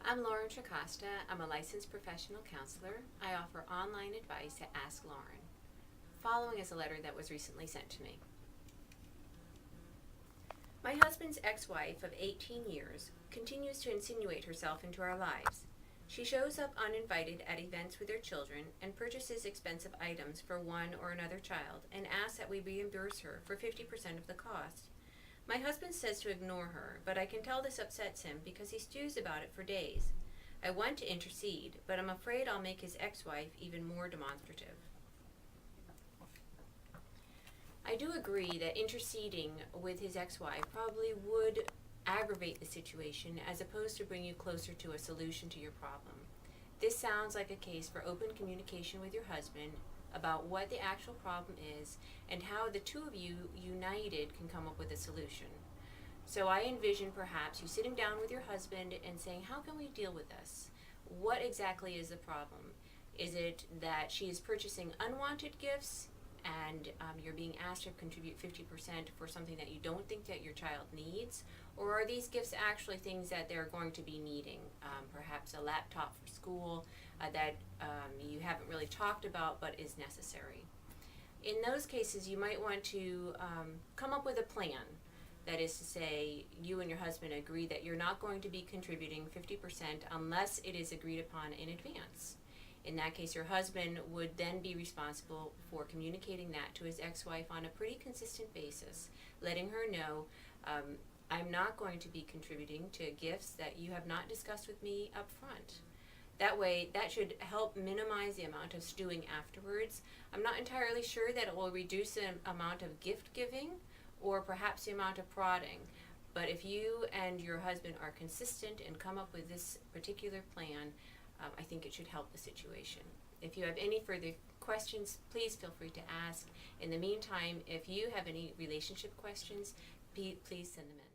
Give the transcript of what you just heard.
I'm Lauren Trecosta. I'm a licensed professional counselor. I offer online advice at AskLauren. Following is a letter that was recently sent to me. My husband's ex-wife of 18 years continues to insinuate herself into our lives. She shows up uninvited at events with her children and purchases expensive items for one or another child and asks that we reimburse her for 50% of the cost. My husband says to ignore her, but I can tell this upsets him because he stews about it for days. I want to intercede, but I'm afraid I'll make his ex-wife even more demonstrative. I do agree that interceding with his ex-wife probably would aggravate the situation as opposed to bring you closer to a solution to your problem. This sounds like a case for open communication with your husband about what the actual problem is and how the two of you united can come up with a solution. So I envision perhaps you sitting down with your husband and saying, how can we deal with this? What exactly is the problem? Is it that she is purchasing unwanted gifts and you're being asked to contribute 50% for something that you don't think that your child needs? Or are these gifts actually things that they're going to be needing? Perhaps a laptop for school that you haven't really talked about but is necessary. In those cases, you might want to come up with a plan. That is to say, you and your husband agree that you're not going to be contributing 50% unless it is agreed upon in advance. In that case, your husband would then be responsible for communicating that to his ex-wife on a pretty consistent basis, letting her know, I'm not going to be contributing to gifts that you have not discussed with me up front. That way, that should help minimize the amount of stewing afterwards. I'm not entirely sure that it will reduce the amount of gift giving or perhaps the amount of prodding. But if you and your husband are consistent and come up with this particular plan, I think it should help the situation. If you have any further questions, please feel free to ask. In the meantime, if you have any relationship questions, please send them in.